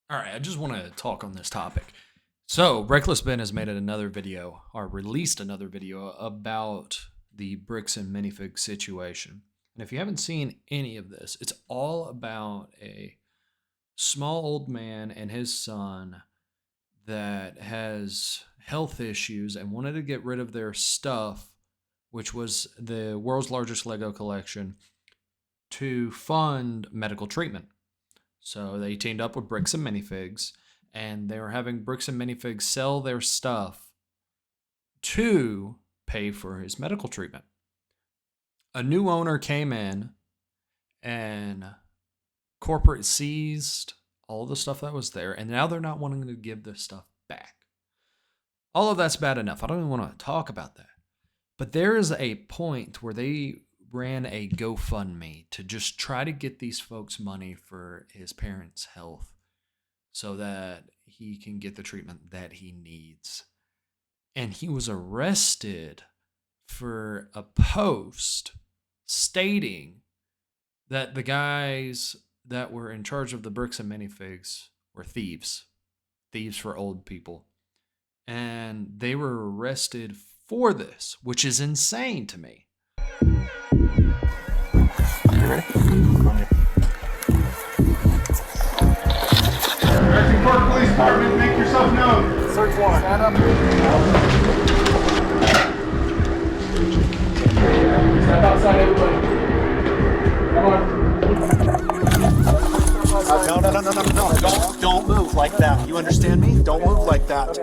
All right, I just want to talk on this topic. So, Reckless Ben has made another video or released another video about the bricks and minifig situation. And if you haven't seen any of this, it's all about a small old man and his son that has health issues and wanted to get rid of their stuff, which was the world's largest Lego collection, to fund medical treatment. So they teamed up with Bricks and Minifigs, and they were having Bricks and Minifigs sell their stuff to pay for his medical treatment. A new owner came in, and corporate seized all the stuff that was there, and now they're not wanting to give this stuff back. All of that's bad enough. I don't even want to talk about that. But there is a point where they ran a GoFundMe to just try to get these folks money for his parents' health so that he can get the treatment that he needs. And he was arrested for a post stating that the guys that were in charge of the bricks and minifigs were thieves for old people. And they were arrested for this, which is insane to me. You ready? Directing Park Police Department, make yourself known. Search warrant. Stand up. Step outside, everybody. Come on. No. Don't move like that. You understand me? Don't move like that.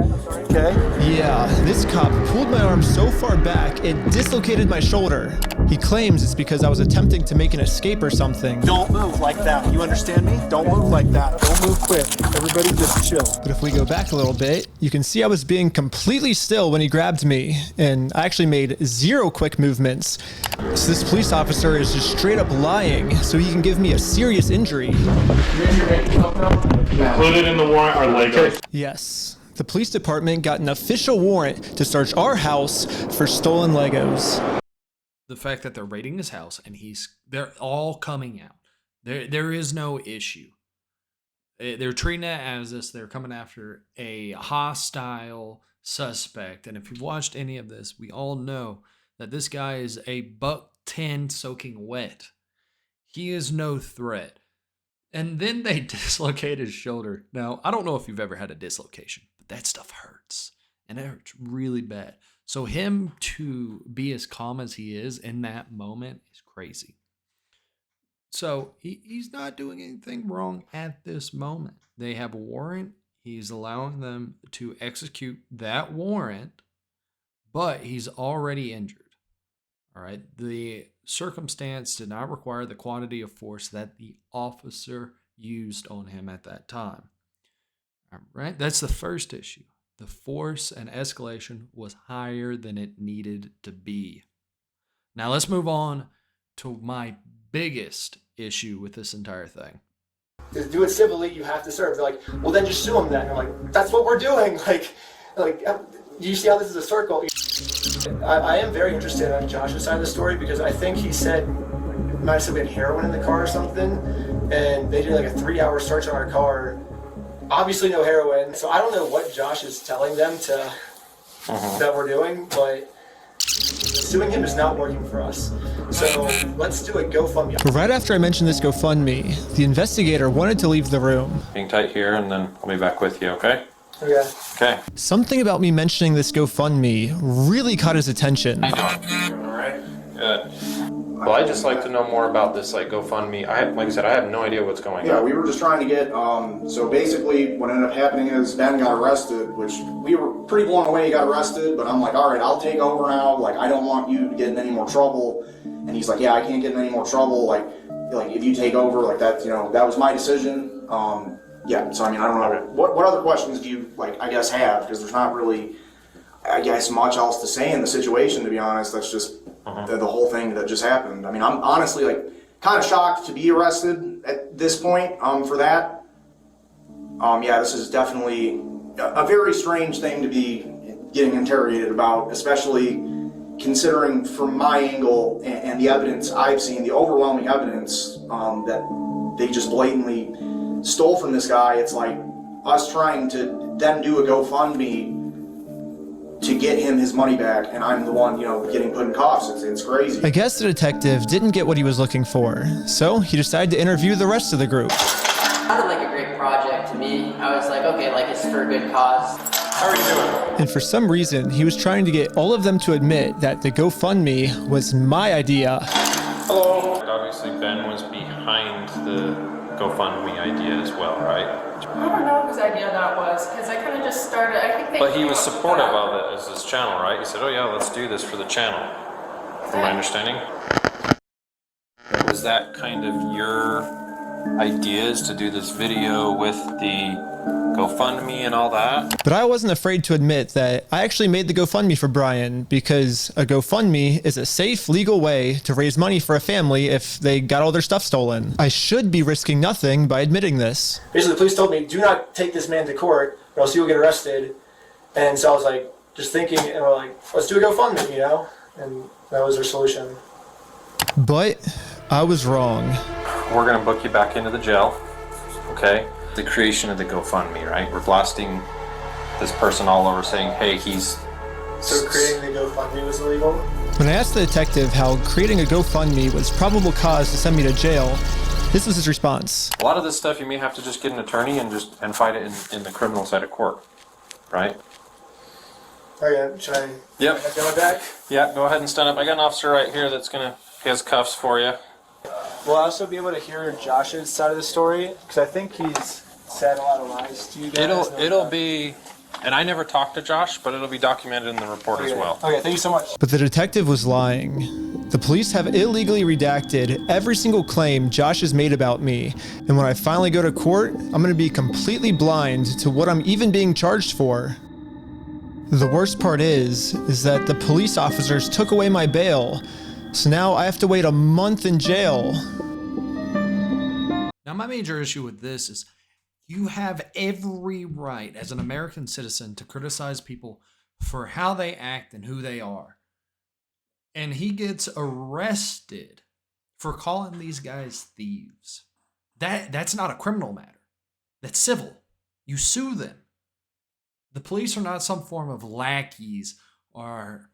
Okay? Yeah, this cop pulled my arm so far back it dislocated my shoulder. He claims it's because I was attempting to make an escape or something. Don't move like that. You understand me? Don't move like that. Don't move quick. Everybody just chill. But if we go back a little bit, you can see I was being completely still when he grabbed me, and I actually made 0 quick movements. So this police officer is just straight up lying so he can give me a serious injury. Included in the warrant are Legos. Yes, the police department got an official warrant to search our house for stolen Legos. The fact that they're raiding his house and they're all coming out. There is no issue. They're treating it as this. They're coming after a hostile suspect. And if you've watched any of this, we all know that this guy is a $110 soaking wet. He is no threat. And then they dislocate his shoulder. Now, I don't know if you've ever had a dislocation, but that stuff hurts. And it hurts really bad. So him to be as calm as he is in that moment is crazy. So he's not doing anything wrong at this moment. They have a warrant. He's allowing them to execute that warrant, but he's already injured. All right. The circumstance did not require the quantity of force that the officer used on him at that time. All right. That's the first issue. The force and escalation was higher than it needed to be. Now let's move on to my biggest issue with this entire thing. To do it civilly, you have to serve. They're like, well, then just sue them then. I'm like, that's what we're doing. Like, you see how this is a circle? I am very interested on Josh's side of the story because I think he said, might have said we had heroin in the car or something, and they did like a 3-hour search on our car. Obviously no heroin, so I don't know what Josh is telling them that we're doing, but suing him is not working for us. So let's do a GoFundMe. Right after I mentioned this GoFundMe, the investigator wanted to leave the room. Hang tight here, and then I'll be back with you, okay? Yeah. Okay. Something about me mentioning this GoFundMe really caught his attention. All right. Good. Well, I'd just like to know more about this, GoFundMe. Like I said, I have no idea what's going Yeah, on. we were just trying to get, so basically what ended up happening is Ben got arrested, which we were pretty blown away he got arrested, but I'm like, all right, I'll take over now. Like, I don't want you to get in any more trouble. And he's like, yeah, I can't get in any more trouble. Like if you take over, like that, that was my decision. Yeah, so I mean, I don't know. What other questions do you, I guess, have? Because there's not really, I guess, much else to say in the situation, to be honest. That's just the whole thing that just happened. I mean, I'm honestly, kind of shocked to be arrested at this point for that. Yeah, this is definitely a very strange thing to be getting interrogated about, especially considering from my angle and the evidence I've seen, the overwhelming evidence that they just blatantly stole from this guy, it's like us trying to then do a GoFundMe to get him his money back, and I'm the one, getting put in cuffs. It's crazy. I guess the detective didn't get what he was looking for, so he decided to interview the rest of the group. It sounded like a great project to me. I was like, okay, like it's for a good cause. How are you doing? And for some reason, he was trying to get all of them to admit that the GoFundMe was my idea. Hello. Obviously, Ben was behind the GoFundMe idea as well, right? I don't know whose idea that was, because I kind of just started, I think they... But he was supportive of it as his channel, right? He said, oh yeah, let's do this for the channel. From my understanding. Was that kind of your ideas to do this video with the GoFundMe and all that? But I wasn't afraid to admit that I actually made the GoFundMe for Brian, because a GoFundMe is a safe, legal way to raise money for a family if they got all their stuff stolen. I should be risking nothing by admitting this. Basically, the police told me, do not take this man to court, or else you'll get arrested. And so I was like, just thinking, and we're like, let's do a GoFundMe, And that was our solution. But I was wrong. We're gonna book you back into the jail, okay? The creation of the GoFundMe, right? We're blasting this person all over saying, hey, he's... So creating the GoFundMe was illegal? When I asked the detective how creating a GoFundMe was probable cause to send me to jail, this was his response. A lot of this stuff you may have to just get an attorney and fight it in the criminal side of court, right? Okay, should I Yep. get my back? Yeah, go ahead and stand up. I got an officer right here that's gonna, he has cuffs for you. Will I also be able to hear Josh's side of the story? Because I think he's said a lot of lies to you guys. It'll be, and I never talked to Josh, but it'll be documented in the report as well. Okay, thank you so much. But the detective was lying. The police have illegally redacted every single claim Josh has made about me, and when I finally go to court, I'm gonna be completely blind to what I'm even being charged for. The worst part is that the police officers took away my bail, so now I have to wait a month in jail. Now, my major issue with this is you have every right as an American citizen to criticize people for how they act and who they are. And he gets arrested for calling these guys thieves. That's not a criminal matter. That's civil. You sue them. The police are not some form of lackeys or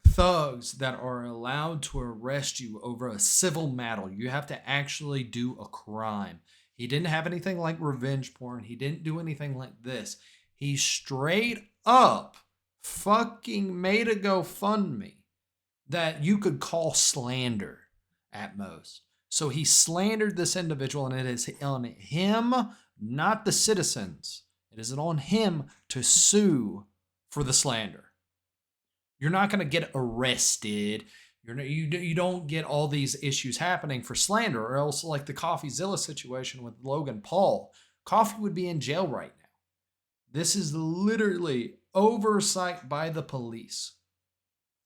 thugs that are allowed to arrest you over a civil matter. You have to actually do a crime. He didn't have anything like revenge porn. He didn't do anything like this. He straight up fucking made a GoFundMe that you could call slander at most. So he slandered this individual, and it is on him, not the citizens. It is on him to sue for the slander. You're not going to get arrested. You don't get all these issues happening for slander, or else like the CoffeeZilla situation with Logan Paul, Coffee would be in jail right now. This is literally oversight by the police.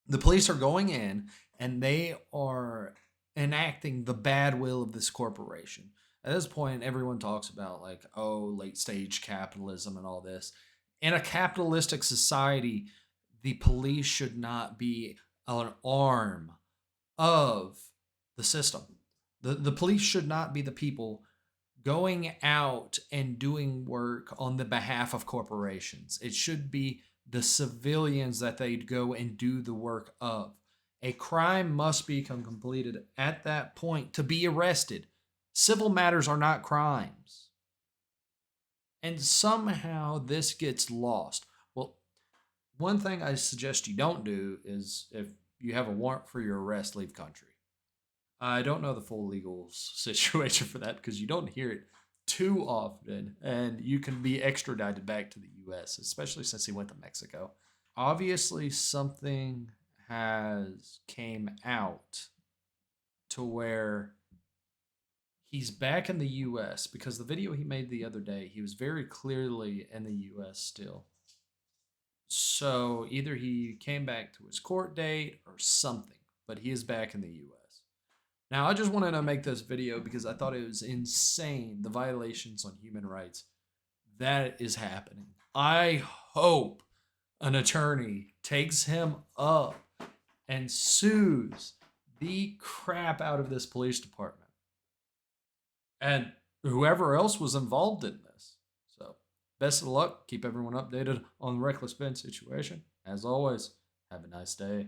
The police are going in and they are enacting the bad will of this corporation. At this point, everyone talks about like, oh, late stage capitalism and all this. In a capitalistic society, the police should not be an arm of the system. The police should not be the people going out and doing work on the behalf of corporations. It should be the civilians that they go and do the work of. A crime must become completed at that point to be arrested. Civil matters are not crimes. And somehow this gets lost. Well, one thing I suggest you don't do is if you have a warrant for your arrest, leave country. I don't know the full legal situation for that because you don't hear it too often, and you can be extradited back to the U.S., especially since he went to Mexico. Obviously, something has came out to where he's back in the U.S. because the video he made the other day, he was very clearly in the U.S. still. So either he came back to his court date or something, but he is back in the U.S. Now, I just wanted to make this video because I thought it was insane, the violations on human rights that is happening. I hope an attorney takes him up and sues the crap out of this police department. And whoever else was involved in this. So, best of luck. Keep everyone updated on the Reckless Ben situation. As always, have a nice day.